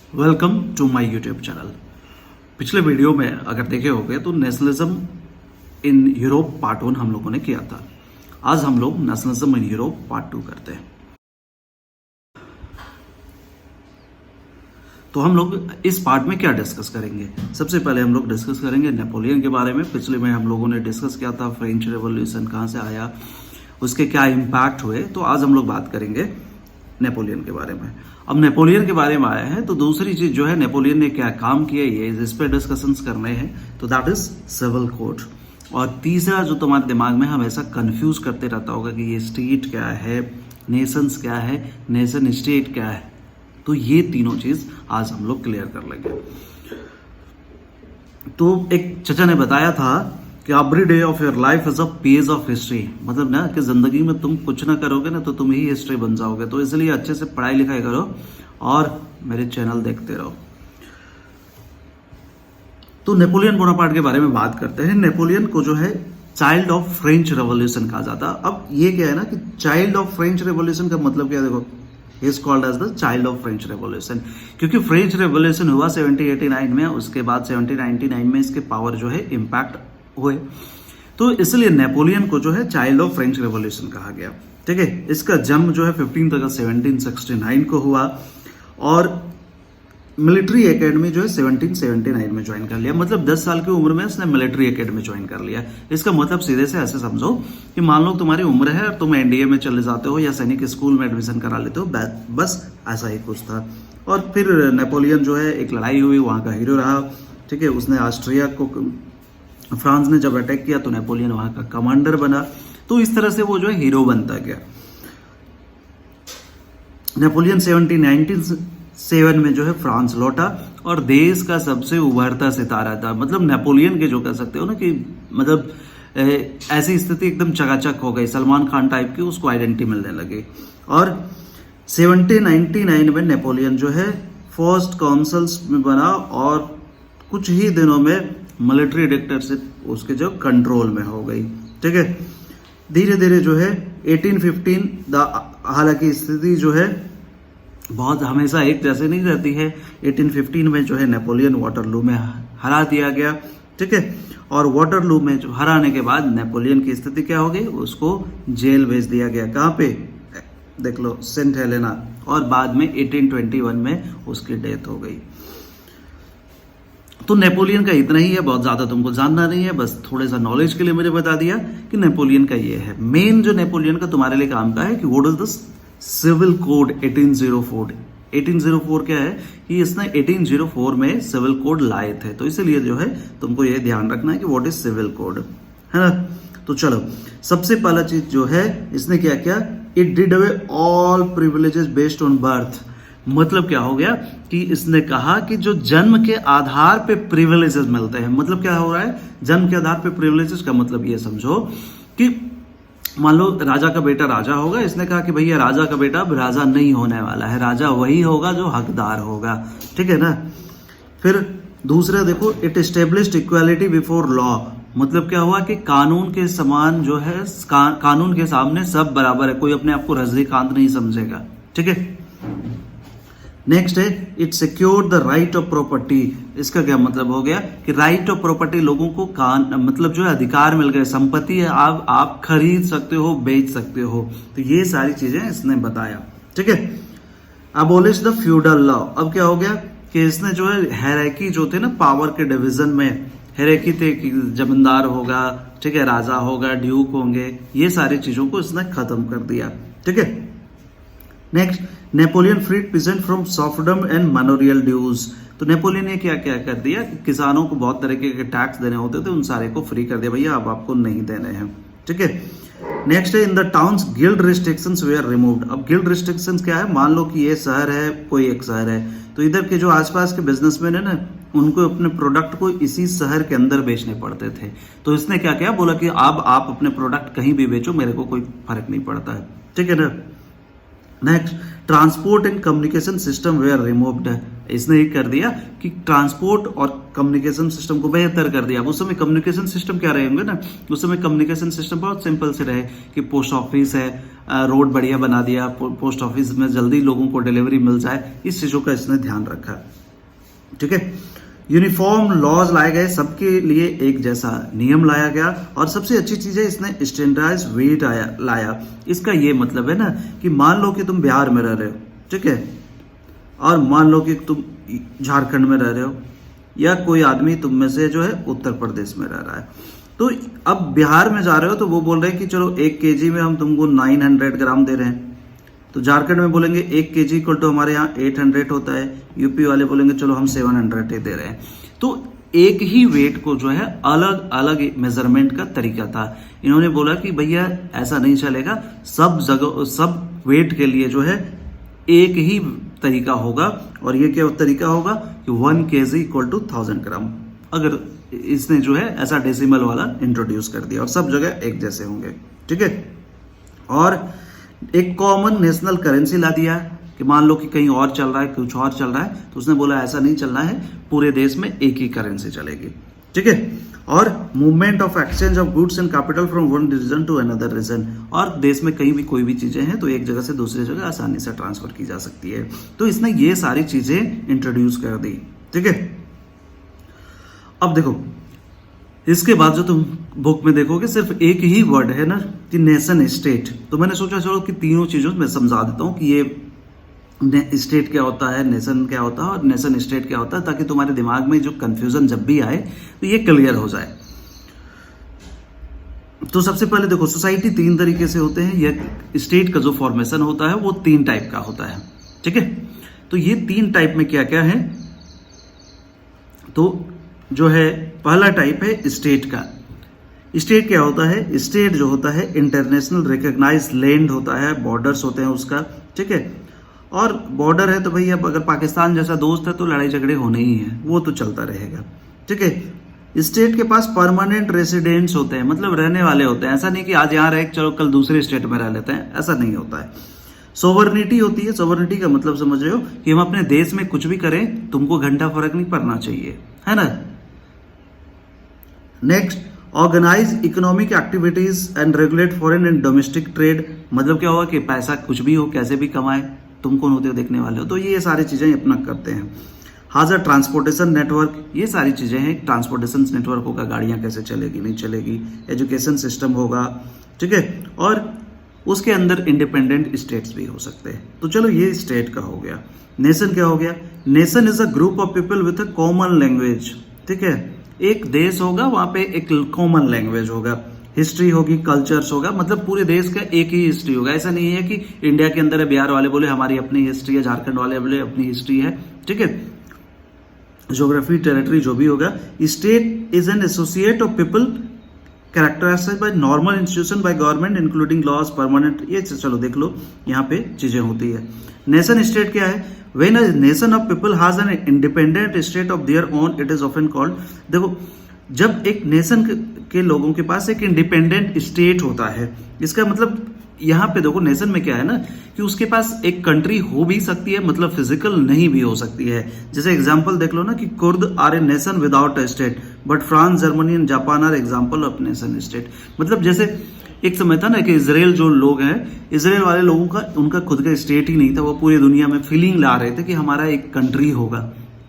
Welcome to my YouTube channel. पिछले video में अगर देखे होंगे तो नेशनलिज्म इन यूरोप पार्ट 1 हम लोगों ने किया था। आज हम लोग नेशनलिज्म इन यूरोप पार्ट 2 करते हैं। तो हम लोग इस पार्ट में क्या डिस्कस करेंगे? सबसे पहले हम लोग डिस्कस करेंगे नेपोलियन के बारे में। पिछले में हम लोगों ने डिस्कस किया था फ्रेंच रेवोल्यूशन कहाँ से आया, उसके क्या इम्पैक्ट हुए। तो आज हम लोग बात करेंगे नेपोलियन के बारे में। अब नेपोलियन के बारे में आया है तो दूसरी चीज जो है नेपोलियन ने क्या काम किया ये इस पे डिस्कशंस करने हैं। तो दैट इज सिविल कोड। और तीसरा जो तुम्हारे दिमाग में हमेशा कंफ्यूज करते रहता होगा कि ये स्टेट क्या है, नेशंस क्या है, नेशन स्टेट क्या है, तो ये तीनों चीज आज हम लोग क्लियर कर लेंगे। तो एक चचा ने बताया था कि every day of your life is a page of history. मतलब ना कि जिंदगी में तुम कुछ ना करोगे ना तो तुम ही हिस्ट्री बन जाओगे। तो इसलिए अच्छे से पढ़ाई लिखाई करो और मेरे चैनल देखते रहो। तो नेपोलियन बोनापार्ट के बारे में बात करते हैं। नेपोलियन को जो है चाइल्ड ऑफ फ्रेंच रेवोल्यूशन कहा जाता। अब ये क्या है ना कि चाइल्ड ऑफ फ्रेंच रेवोल्यूशन का मतलब क्या है, देखो is called as the child of French revolution क्योंकि फ्रेंच रेवोल्यूशन हुआ 1789 में, उसके बाद 1799 में इसके पावर जो है इम्पैक्ट हुए। तो इसलिए नेपोलियन को जो है चाइल्ड ऑफ फ्रेंच रेवोल्यूशन कहा गया। ठीक है, इसका जन्म जो है 15 अगस्त 1769 को हुआ और मिलिट्री एकेडमी जो है 1779 में ज्वाइन कर लिया। मतलब 10 साल की उम्र में इसने मिलिट्री एकेडमी ज्वाइन कर लिया। इसका मतलब सीधे से ऐसे समझो कि मान लो तुम्हारी उम्र है और तुम एनडीए में चले जाते हो या सैनिक स्कूल में एडमिशन करा लेते हो, बस ऐसा ही कुछ था। और फिर नेपोलियन जो है एक लड़ाई हुई, वहां का हीरो रहा। ठीक है, उसने ऑस्ट्रिया को, फ्रांस ने जब अटैक किया तो नेपोलियन वहां का कमांडर बना। तो इस तरह से वो जो है हीरो बनता गया। नेपोलियन 1797 में जो है फ्रांस लौटा और देश का सबसे उभरता सितारा था। मतलब नेपोलियन के जो कह सकते हो ना कि मतलब ऐसी स्थिति एकदम चकाचक हो गई, सलमान खान टाइप की उसको आइडेंटिटी मिलने लगी। और 1799 में नेपोलियन जो है फर्स्ट काउंसिल्स में बना और कुछ ही दिनों में मिलिट्री डिक्टेटरशिप उसके जो कंट्रोल में हो गई। ठीक है, धीरे धीरे जो है 1815 हालांकि स्थिति जो है बहुत हमेशा एक जैसे नहीं रहती है। 1815 में जो है नेपोलियन वाटरलू में हरा दिया गया। ठीक है, और वाटरलू में जो हराने के बाद नेपोलियन की स्थिति क्या हो गई, उसको जेल भेज दिया गया। कहाँ पे देख लो, सेंट हेलेना। और बाद में 1821 में उसकी डेथ हो गई। तो नेपोलियन का इतना ही है, बहुत ज्यादा तुमको जानना नहीं है, बस थोड़े सा नॉलेज के लिए मुझे बता दिया कि नेपोलियन का ये है। मेन जो नेपोलियन का तुम्हारे लिए काम का है कि what is the civil code 1804। 1804 क्या है कि इसने 1804 में सिविल कोड लाए थे। तो इसीलिए जो है तुमको ये ध्यान रखना है कि व्हाट इज सिविल कोड, है ना। तो चलो, सबसे पहला चीज जो है इसने क्या किया, it did away all privileges based on birth. मतलब क्या हो गया कि इसने कहा कि जो जन्म के आधार पे प्रिविलेजेस मिलते हैं। मतलब क्या हो रहा है, जन्म के आधार पे प्रिविलेजेस का मतलब ये समझो कि मान लो राजा का बेटा राजा होगा, इसने कहा कि भैया राजा का बेटा अब राजा नहीं होने वाला है, राजा वही होगा जो हकदार होगा। ठीक है ना। फिर दूसरा देखो, it established equality before law. मतलब क्या हुआ कि कानून के समान जो है, कानून के सामने सब बराबर है, कोई अपने आप को रजनीकांत नहीं समझेगा। ठीक है। नेक्स्ट है, it secured the right of property. इसका क्या मतलब हो गया कि राइट ऑफ प्रॉपर्टी, लोगों को मतलब जो है अधिकार मिल गए, संपत्ति है, आप खरीद सकते हो, बेच सकते हो। तो ये सारी चीजें इसने बताया। ठीक है। Abolish the feudal law. अब क्या हो गया कि इसने जो है हायरार्की जो थे ना पावर के डिवीजन में, हायरार्की थे कि जमींदार होगा, ठीक है, राजा होगा, ड्यूक होंगे, ये सारी चीजों को इसने खत्म कर दिया। ठीक है। Next, Napoleon freed peasant from serfdom and manorial dues. तो नेपोलियन ने क्या क्या कर दिया कि किसानों को बहुत तरीके के टैक्स देने होते थे, उन सारे को फ्री कर दिया, भैया अब आपको नहीं देने हैं। ठीक है। नेक्स्ट है, in the towns guild restrictions were removed. अब गिल्ड रिस्ट्रिक्शंस क्या है, मान लो कि ये शहर है, कोई एक शहर है, तो इधर के जो आसपास के बिजनेसमैन है ना, उनको अपने प्रोडक्ट को इसी शहर के अंदर बेचने पड़ते थे। तो इसने क्या किया, बोला कि अब आप अपने प्रोडक्ट कहीं भी बेचो, मेरे को कोई फर्क नहीं पड़ता है। ठीक है ना। Next, transport and communication system were removed. इसने एक कर दिया कि ट्रांसपोर्ट और कम्युनिकेशन सिस्टम को बेहतर कर दिया। उस समय कम्युनिकेशन सिस्टम क्या रहे होंगे ना, उस समय कम्युनिकेशन सिस्टम बहुत सिंपल से रहे कि पोस्ट ऑफिस है, रोड बढ़िया बना दिया, पोस्ट ऑफिस में जल्दी लोगों को डिलीवरी मिल जाए, इस चीज़ों का इसने ध्यान रखा। ठीक है, यूनिफॉर्म लॉज लाए गए, सबके लिए एक जैसा नियम लाया गया, और सबसे अच्छी चीज है इसने स्टैंडर्डाइज वेट लाया। इसका ये मतलब है ना कि मान लो कि तुम बिहार में रह रहे हो, ठीक है, और मान लो कि तुम झारखंड में रह रहे हो, या कोई आदमी तुम में से जो है उत्तर प्रदेश में रह रहा है, तो अब बिहार में जा रहे हो तो वो बोल रहे हैं कि चलो 1 kg में हम तुमको 900 ग्राम दे रहे हैं, तो झारखंड में बोलेंगे 1 kg इक्वल टू हमारे यहाँ 800 होता है, यूपी वाले बोलेंगे चलो हम 700 ही दे रहे हैं। तो एक ही वेट को जो है अलग अलग मेजरमेंट का तरीका था। इन्होंने बोला कि भैया ऐसा नहीं चलेगा, सब जगह सब वेट के लिए जो है एक ही तरीका होगा, और ये क्या तरीका होगा कि 1 kg इक्वल टू 1000 ग्राम। अगर इसने जो है ऐसा डेसिमल वाला इंट्रोड्यूस कर दिया, और सब जगह एक जैसे होंगे। ठीक है, और एक कॉमन नेशनल करेंसी ला दिया कि मान लो कि कहीं और चल रहा है, कुछ और चल रहा है, तो उसने बोला ऐसा नहीं चलना है, पूरे देश में एक ही करेंसी चलेगी। ठीक है, और movement of exchange of goods and capital from one region to another region, और देश में कहीं भी कोई भी चीजें हैं तो एक जगह से दूसरी जगह आसानी से ट्रांसफर की जा सकती है। तो इसने ये सारी चीजें इंट्रोड्यूस कर दी। ठीक है, अब देखो इसके बाद जो तुम बुक में देखोगे सिर्फ एक ही वर्ड है ना कि नेशन स्टेट, तो मैंने सोचा चलो कि तीनों चीजों में समझा देता हूं कि ये स्टेट क्या होता है, नेशन क्या होता है और नेशन स्टेट क्या होता है, ताकि तुम्हारे दिमाग में जो कंफ्यूजन जब भी आए तो ये क्लियर हो जाए। तो सबसे पहले देखो, सोसाइटी 3 तरीके से होते हैं, ये स्टेट का जो फॉर्मेशन होता है वो 3 टाइप का होता है। ठीक है, तो ये 3 टाइप में क्या क्या है, तो जो है पहला टाइप है स्टेट का। स्टेट क्या होता है, स्टेट जो होता है इंटरनेशनल रिकॉग्नाइज्ड लैंड होता है, बॉर्डर्स होते हैं उसका। ठीक है, और बॉर्डर है तो भाई अब अगर पाकिस्तान जैसा दोस्त है तो लड़ाई झगड़े होने ही है, वो तो चलता रहेगा। ठीक है, स्टेट के पास परमानेंट रेसिडेंट्स होते हैं, मतलब रहने वाले होते हैं, ऐसा नहीं कि आज यहाँ रहे चलो कल दूसरे स्टेट में रह लेते हैं, ऐसा नहीं होता है। सोवर्निटी होती है, सोवर्निटी का मतलब समझ रहे हो कि हम अपने देश में कुछ भी करें तुमको घंटा फर्क नहीं पड़ना चाहिए, है ना। Next, organise economic activities and regulate foreign and domestic trade, मतलब क्या होगा कि पैसा कुछ भी हो कैसे भी कमाए, तुम कौन होते हो देखने वाले हो, तो ये सारी चीजें अपना करते हैं। हाजर ट्रांसपोर्टेशन नेटवर्क, ये सारी चीजें हैं, ट्रांसपोर्टेशन नेटवर्क होगा, गाड़ियां कैसे चलेगी नहीं चलेगी, एजुकेशन सिस्टम होगा। ठीक है, और उसके अंदर इंडिपेंडेंट स्टेट्स भी हो सकते हैं। तो चलो ये स्टेट का हो गया। नेशन क्या हो गया, nation is a group of people with a common language. ठीक है, एक देश होगा, वहां पे एक कॉमन लैंग्वेज होगा, हिस्ट्री होगी, कल्चर्स होगा, मतलब पूरे देश का एक ही हिस्ट्री होगा। ऐसा नहीं है कि इंडिया के अंदर है, बिहार वाले बोले हमारी अपनी हिस्ट्री है, झारखंड वाले बोले अपनी हिस्ट्री है। ठीक है, ज्योग्राफी, टेरिटरी जो भी होगा। State is an associate of people characterised by normal institution by government including laws, permanent, ये चलो देख लो यहाँ पे चीजें होती है। नेशन स्टेट क्या है, when a nation of people has an independent state of their own it is often called, देखो जब एक नेशन के लोगों के पास एक इंडिपेंडेंट स्टेट होता है, इसका मतलब यहाँ पे देखो नेशन में क्या है ना कि उसके पास एक कंट्री हो भी सकती है, मतलब फिजिकल नहीं भी हो सकती है। जैसे एग्जांपल देख लो ना कि Kurd are a nation without a state, but France, Germany and Japan are example of nation state. मतलब जैसे एक समय था ना कि इसराइल जो लोग हैं, इसराइल वाले लोगों का उनका खुद का स्टेट ही नहीं था, वो पूरी दुनिया में फीलिंग ला रहे थे कि हमारा एक कंट्री होगा।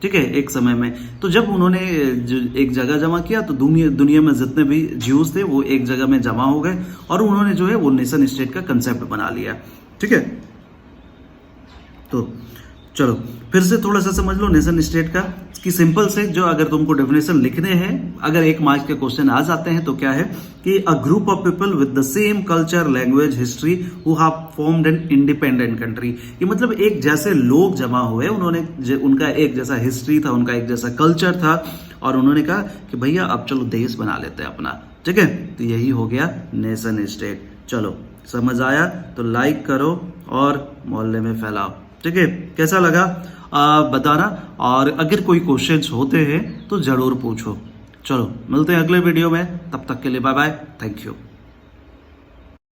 ठीक है, एक समय में तो जब उन्होंने एक जगह जमा किया तो दुनिया में जितने भी ज्यूज थे वो एक जगह में जमा हो गए, और उन्होंने जो है वो नेशन स्टेट का कंसेप्ट बना लिया। ठीक है, तो चलो फिर से थोड़ा सा समझ लो नेशन स्टेट का कि सिंपल से जो अगर तुमको डेफिनेशन लिखने हैं, अगर 1 मार्क्स के क्वेश्चन आ जाते हैं तो क्या है कि a group of people with the same culture, language, history who have formed an independent country. ये मतलब एक जैसे लोग जमा हुए, उन्होंने उनका एक जैसा हिस्ट्री था, उनका एक जैसा कल्चर था, और उन्होंने कहा कि भैया अब चलो देश बना लेते हैं अपना। ठीक है, तो यही हो गया नेशन स्टेट। चलो समझ आया तो लाइक करो और मोहल्ले में फैलाओ। ठीक है, कैसा लगा बताना, और अगर कोई क्वेश्चंस होते हैं तो जरूर पूछो। चलो मिलते हैं अगले वीडियो में, तब तक के लिए बाय बाय, थैंक यू।